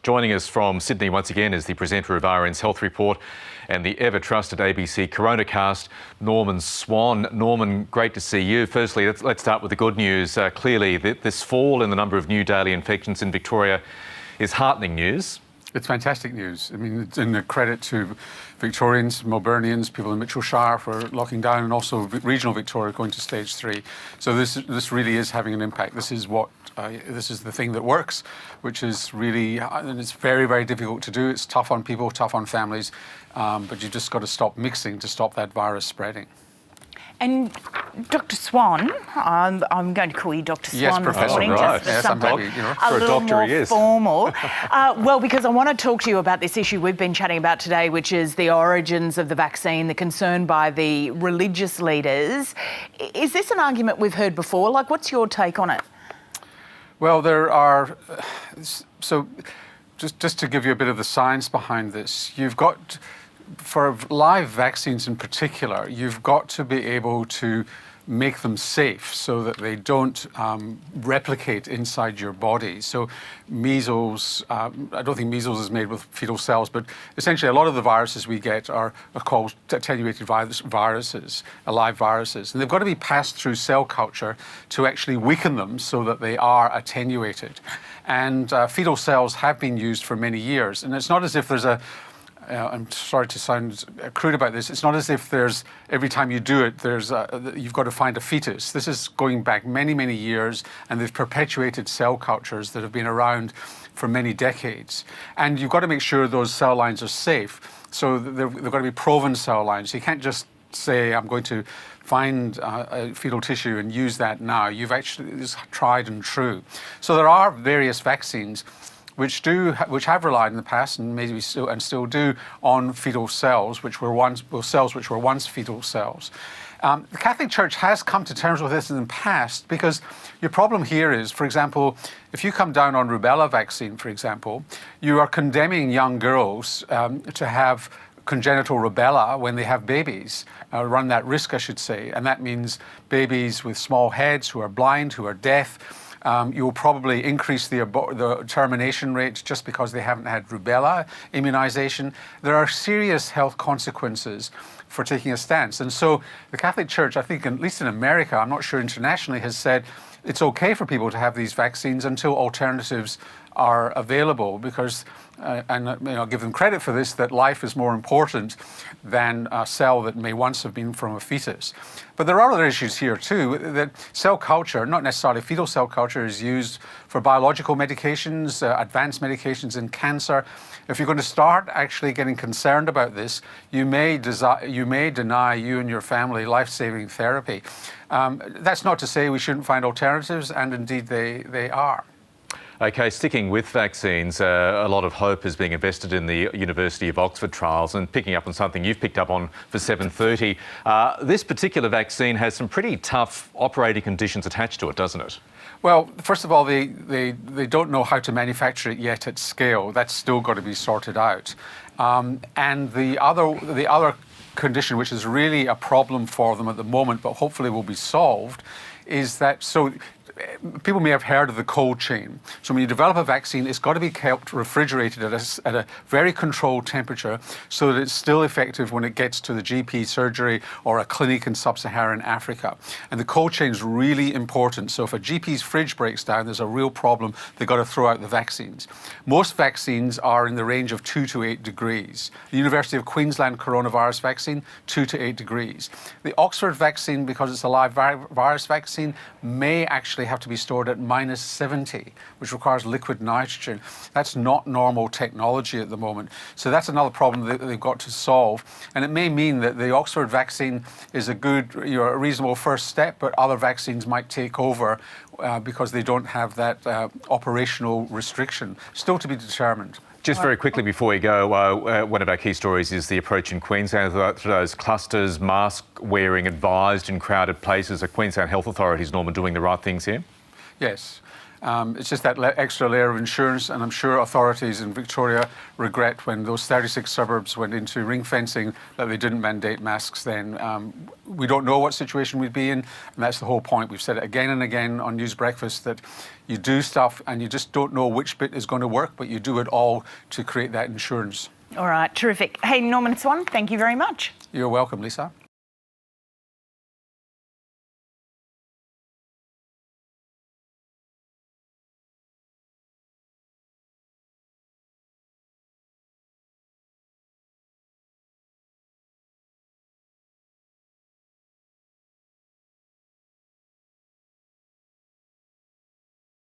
Joining us from Sydney once again is the presenter of RN's Health Report and the ever-trusted ABC Coronacast, Norman Swan. Norman, great to see you. Firstly, let's start with the good news. Clearly, this fall in the number of new daily infections in Victoria is heartening news. It's fantastic news. I mean, it's in a credit to Victorians, Melburnians, people in Mitchellshire for locking down, and also regional Victoria going to stage 3. So this really is having an impact. This is the thing that works, which is really, and it's very, very difficult to do. It's tough on people, tough on families, but you've just got to stop mixing to stop that virus spreading. And Dr. Swan, I'm going to call you Dr. Swan. Yes, Professor. Morning, right. just for yes, something I'm happy, you know. a For a little doctor more he is. formal. Well, because I want to talk to you about this issue we've been chatting about today, which is the origins of the vaccine, the concern by the religious leaders. Is this an argument we've heard before? Like, what's your take on it? Well, there are, so just to give you a bit of the science behind this, you've got, for live vaccines in particular, you've got to be able to make them safe so that they don't replicate inside your body. So measles, I don't think measles is made with fetal cells, but essentially a lot of the viruses we get are called attenuated viruses, live viruses. And they've got to be passed through cell culture to actually weaken them so that they are attenuated. And fetal cells have been used for many years. And it's not as if there's I'm sorry to sound crude about this. It's not as if there's, every time you do it, you've got to find a fetus. This is going back many, many years, and they've perpetuated cell cultures that have been around for many decades. And you've got to make sure those cell lines are safe. So they've got to be proven cell lines. You can't just say, I'm going to find fetal tissue and use that now. You've actually, it's tried and true. So there are various vaccines which have relied in the past and maybe still do on fetal cells, which were once fetal cells. The Catholic Church has come to terms with this in the past because your problem here is, for example, if you come down on rubella vaccine, for example, you are condemning young girls to have congenital rubella when they have babies, run that risk, I should say, and that means babies with small heads who are blind, who are deaf. You'll probably increase the termination rate just because they haven't had rubella immunization. There are serious health consequences for taking a stance. And so the Catholic Church, I think, at least in America, I'm not sure internationally, has said it's okay for people to have these vaccines until alternatives are available, because, and I'll give them credit for this, that life is more important than a cell that may once have been from a fetus. But there are other issues here too, that cell culture, not necessarily fetal cell culture, is used for biological medications, advanced medications in cancer. If you're going to start actually getting concerned about this, you may deny you and your family life-saving therapy. That's not to say we shouldn't find alternatives, and indeed they are. OK, sticking with vaccines, a lot of hope is being invested in the University of Oxford trials, and picking up on something you've picked up on for 7:30. This particular vaccine has some pretty tough operating conditions attached to it, doesn't it? Well, first of all, they don't know how to manufacture it yet at scale. That's still got to be sorted out. And the other condition, which is really a problem for them at the moment, but hopefully will be solved, is that, so people may have heard of the cold chain. So when you develop a vaccine, it's got to be kept refrigerated at a very controlled temperature so that it's still effective when it gets to the GP surgery or a clinic in sub-Saharan Africa. And the cold chain is really important. So if a GP's fridge breaks down, there's a real problem. They've got to throw out the vaccines. Most vaccines are in the range of 2 to 8 degrees. The University of Queensland coronavirus vaccine, 2 to 8 degrees. The Oxford vaccine, because it's a live virus vaccine, may actually have to be stored at -70, which requires liquid nitrogen. That's not normal technology at the moment. So that's another problem that they've got to solve. And it may mean that the Oxford vaccine is a good, a reasonable first step, but other vaccines might take over because they don't have that operational restriction. Still to be determined. Just very quickly before we go, one of our key stories is the approach in Queensland to those clusters, mask wearing advised in crowded places. Are Queensland health authorities, Norman, doing the right things here? Yes. It's just that extra layer of insurance, and I'm sure authorities in Victoria regret when those 36 suburbs went into ring fencing that they didn't mandate masks then. We don't know what situation we'd be in, and that's the whole point. We've said it again and again on News Breakfast that you do stuff and you just don't know which bit is going to work, but you do it all to create that insurance. All right, terrific. Hey, Norman Swan, thank you very much. You're welcome, Lisa.